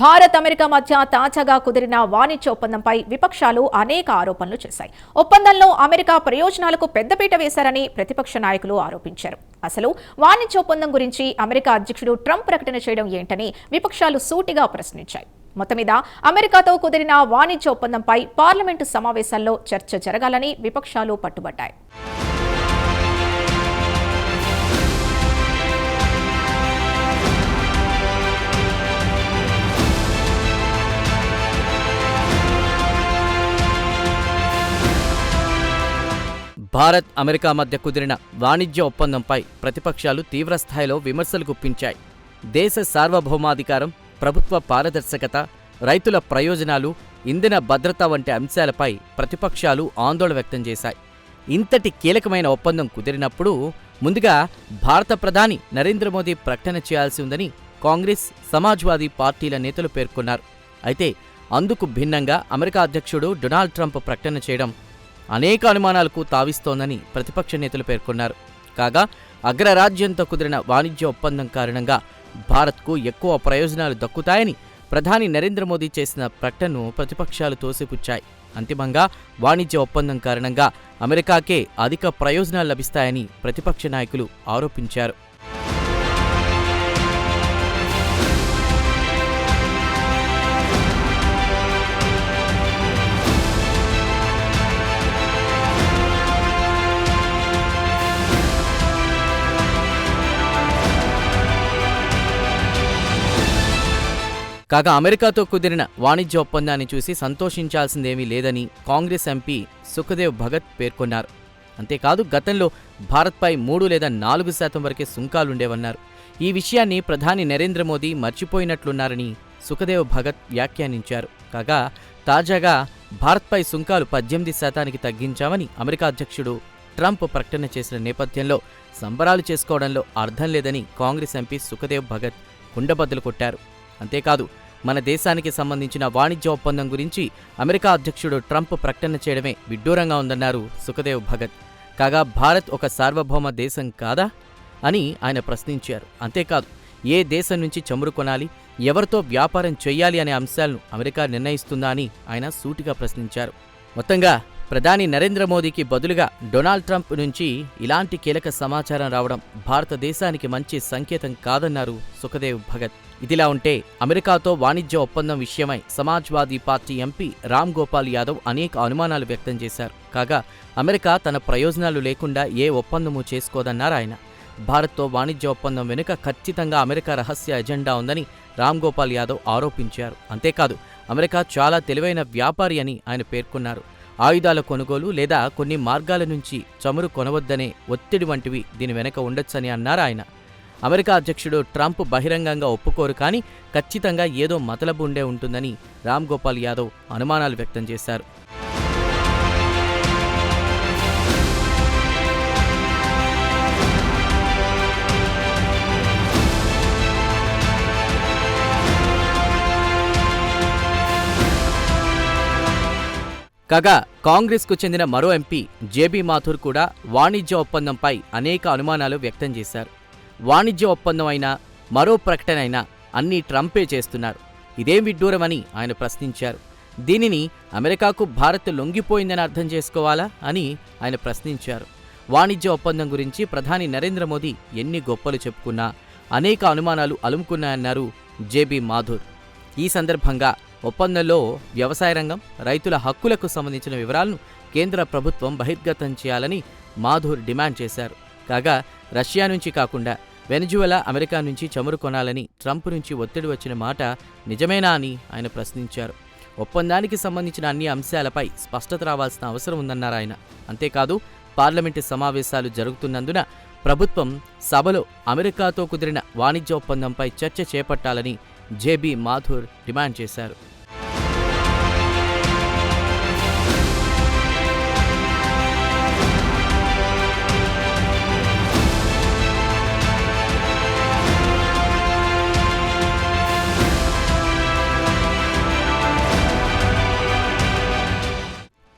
Bharat America మధ్య తాజాగా కుదిరిన వాణిజ్య ఒప్పందంపై విపక్షాలు అనేక ఆరోపణలు చేశాయి. ఒప్పందంలో అమెరికా ప్రయోజనాలకు పెద్దపీట వేశారని ప్రతిపక్ష నాయకులు ఆరోపించారు. అసలు వాణిజ్య ఒప్పందం గురించి అమెరికా అధ్యక్షుడు ట్రంప్ ప్రకటన చేయడం ఏంటని విపక్షాలు సూటిగా ప్రశ్నించాయి. మొత్తం మీద అమెరికాతో కుదిరిన వాణిజ్య ఒప్పందంపై పార్లమెంటు సమావేశాల్లో చర్చ జరగాలని విపక్షాలు పట్టుబట్టాయి. భారత్ అమెరికా మధ్య కుదిరిన వాణిజ్య ఒప్పందంపై ప్రతిపక్షాలు తీవ్రస్థాయిలో విమర్శలు గుప్పించాయి. దేశ సార్వభౌమాధికారం, ప్రభుత్వ పారదర్శకత, రైతుల ప్రయోజనాలు, ఇంధన భద్రత వంటి అంశాలపై ప్రతిపక్షాలు ఆందోళన వ్యక్తం చేశాయి. ఇంతటి కీలకమైన ఒప్పందం కుదిరినప్పుడు ముందుగా భారత ప్రధాని నరేంద్ర మోదీ ప్రకటన చేయాల్సి ఉందని కాంగ్రెస్, సమాజ్వాదీ పార్టీల నేతలు పేర్కొన్నారు. అయితే అందుకు భిన్నంగా అమెరికా అధ్యక్షుడు డొనాల్డ్ ట్రంప్ ప్రకటన చేయడం అనేక అనుమానాలకు తావిస్తోందని ప్రతిపక్ష నేతలు పేర్కొన్నారు. కాగా అగ్రరాజ్యంతో కుదిరిన వాణిజ్య ఒప్పందం కారణంగా భారత్కు ఎక్కువ ప్రయోజనాలు దక్కుతాయని ప్రధాని నరేంద్ర మోదీ చేసిన ప్రకటనను ప్రతిపక్షాలు తోసిపుచ్చాయి. అంతిమంగా వాణిజ్య ఒప్పందం కారణంగా అమెరికాకే అధిక ప్రయోజనాలు లభిస్తాయని ప్రతిపక్ష నాయకులు ఆరోపించారు. కాగా అమెరికాతో కుదిరిన వాణిజ్య ఒప్పందాన్ని చూసి సంతోషించాల్సిందేమీ లేదని కాంగ్రెస్ ఎంపీ సుఖదేవ్ భగత్ పేర్కొన్నారు. అంతేకాదు గతంలో భారత్పై 3 లేదా 4% వరకే సుంకాలుండేవన్నారు. ఈ విషయాన్ని ప్రధాని నరేంద్ర మోదీ మర్చిపోయినట్లున్నారని సుఖదేవ్ భగత్ వ్యాఖ్యానించారు. కాగా తాజాగా భారత్పై సుంకాలు 18% తగ్గించామని అమెరికా అధ్యక్షుడు ట్రంప్ ప్రకటన చేసిన నేపథ్యంలో సంబరాలు చేసుకోవడంలో అర్థం లేదని కాంగ్రెస్ ఎంపీ సుఖదేవ్ భగత్ కుండబద్దలు కొట్టారు. అంతేకాదు మన దేశానికి సంబంధించిన వాణిజ్య ఒప్పందం గురించి అమెరికా అధ్యక్షుడు ట్రంప్ ప్రకటన చేయడమే విడ్డూరంగా ఉందన్నారు సుఖదేవ్ భగత్. కాగా భారత్ ఒక సార్వభౌమ దేశం కాదా అని ఆయన ప్రశ్నించారు. అంతేకాదు ఏ దేశం నుంచి చమురు కొనాలి, ఎవరితో వ్యాపారం చెయ్యాలి అనే అంశాలను అమెరికా నిర్ణయిస్తుందా అని ఆయన సూటిగా ప్రశ్నించారు. మొత్తంగా ప్రధాని నరేంద్ర మోదీకి బదులుగా డొనాల్డ్ ట్రంప్ నుంచి ఇలాంటి కీలక సమాచారం రావడం భారతదేశానికి మంచి సంకేతం కాదన్నారు సుఖదేవ్ భగత్. ఇదిలా ఉంటే అమెరికాతో వాణిజ్య ఒప్పందం విషయమై సమాజ్వాదీ పార్టీ ఎంపీ రామ్ గోపాల్ యాదవ్ అనేక అనుమానాలు వ్యక్తం చేశారు. కాగా అమెరికా తన ప్రయోజనాలు లేకుండా ఏ ఒప్పందమూ చేసుకోదన్నారు ఆయన. భారత్తో వాణిజ్య ఒప్పందం వెనుక ఖచ్చితంగా అమెరికా రహస్య ఎజెండా ఉందని రామ్ గోపాల్ యాదవ్ ఆరోపించారు. అంతేకాదు అమెరికా చాలా తెలివైన వ్యాపారి అని ఆయన పేర్కొన్నారు. ఆయుధాల కొనుగోలు లేదా కొన్ని మార్గాల నుంచి చమురు కొనవద్దనే ఒత్తిడి వంటివి దీని వెనక ఉండొచ్చని అన్నారు ఆయన. అమెరికా అధ్యక్షుడు ట్రంప్ బహిరంగంగా ఒప్పుకోరు, కానీ ఖచ్చితంగా ఏదో మతలబు ఉండే ఉంటుందని రామ్ గోపాల్ యాదవ్ అనుమానాలు వ్యక్తం చేశారు. కాగా కాంగ్రెస్కు చెందిన మరో ఎంపీ జేబీ మాథూర్ కూడా వాణిజ్య ఒప్పందంపై అనేక అనుమానాలు వ్యక్తం చేశారు. వాణిజ్య ఒప్పందం అయినా మరో ప్రకటన అయినా అన్నీ ట్రంపే చేస్తున్నారు, ఇదేం విడ్డూరమని ఆయన ప్రశ్నించారు. దీనిని అమెరికాకు భారత్ లొంగిపోయిందని అర్థం చేసుకోవాలా అని ఆయన ప్రశ్నించారు. వాణిజ్య ఒప్పందం గురించి ప్రధాని నరేంద్ర మోదీ ఎన్ని గొప్పలు చెప్పుకున్నా అనేక అనుమానాలు అలుముకున్నాయన్నారు జేబీ మాథూర్. ఈ సందర్భంగా ఒప్పందంలో వ్యవసాయ రంగం, రైతుల హక్కులకు సంబంధించిన వివరాలను కేంద్ర ప్రభుత్వం బహిర్గతం చేయాలని మాథూర్ డిమాండ్ చేశారు. కాగా రష్యా నుంచి కాకుండా వెనిజువెలా, అమెరికా నుంచి చమురు కొనాలని ట్రంప్ నుంచి ఒత్తిడి వచ్చిన మాట నిజమేనా అని ఆయన ప్రశ్నించారు. ఒప్పందానికి సంబంధించిన అన్ని అంశాలపై స్పష్టత రావాల్సిన అవసరం ఉందన్నారు ఆయన. అంతేకాదు పార్లమెంటు సమావేశాలు జరుగుతున్నందున ప్రభుత్వం సభలో అమెరికాతో కుదిరిన వాణిజ్య ఒప్పందంపై చర్చ చేపట్టాలని జేబీ మాథూర్ డిమాండ్ చేశారు.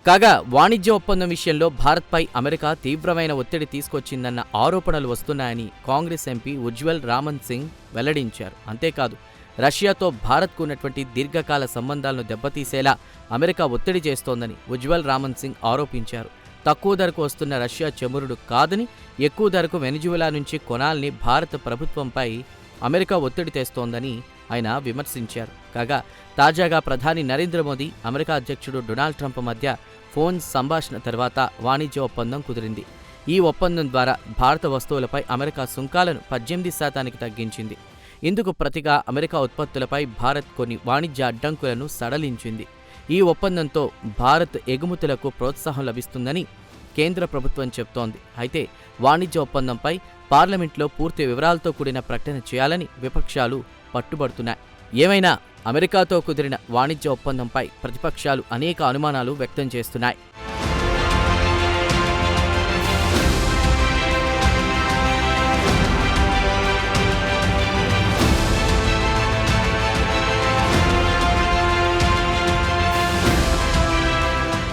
కాగా వాణిజ్య ఒప్పందం విషయంలో భారత్పై అమెరికా తీవ్రమైన ఒత్తిడి తీసుకొచ్చిందన్న ఆరోపణలు వస్తున్నాయని కాంగ్రెస్ ఎంపీ ఉజ్వల్ రామన్ సింగ్ వెల్లడించారు. అంతేకాదు రష్యాతో భారత్కు ఉన్నటువంటి దీర్ఘకాల సంబంధాలను దెబ్బతీసేలా అమెరికా ఒత్తిడి చేస్తోందని ఉజ్వల్ రామన్ సింగ్ ఆరోపించారు. తక్కువ ధరకు వస్తున్న రష్యా చమురుడు కాదని, ఎక్కువ ధరకు వెనిజువెలా నుంచి కొనాలని భారత ప్రభుత్వంపై అమెరికా ఒత్తిడి తెస్తోందని ఆయన విమర్శించారు. కాగా తాజాగా ప్రధాని నరేంద్ర మోదీ, అమెరికా అధ్యక్షుడు డొనాల్డ్ ట్రంప్ మధ్య ఫోన్ సంభాషణ తర్వాత వాణిజ్య ఒప్పందం కుదిరింది. ఈ ఒప్పందం ద్వారా భారత వస్తువులపై అమెరికా సుంకాలను 18% తగ్గించింది. ఇందుకు ప్రతిగా అమెరికా ఉత్పత్తులపై భారత్ కొన్ని వాణిజ్య అడ్డంకులను సడలించింది. ఈ ఒప్పందంతో భారత్ ఎగుమతులకు ప్రోత్సాహం లభిస్తుందని కేంద్ర ప్రభుత్వం చెబుతోంది. అయితే వాణిజ్య ఒప్పందంపై పార్లమెంట్లో పూర్తి వివరాలతో కూడిన ప్రకటన చేయాలని విపక్షాలు పట్టుబడుతున్నాయి. ఏమైనా అమెరికాతో కుదిరిన వాణిజ్య ఒప్పందంపై ప్రతిపక్షాలు అనేక అనుమానాలు వ్యక్తం చేస్తున్నాయి.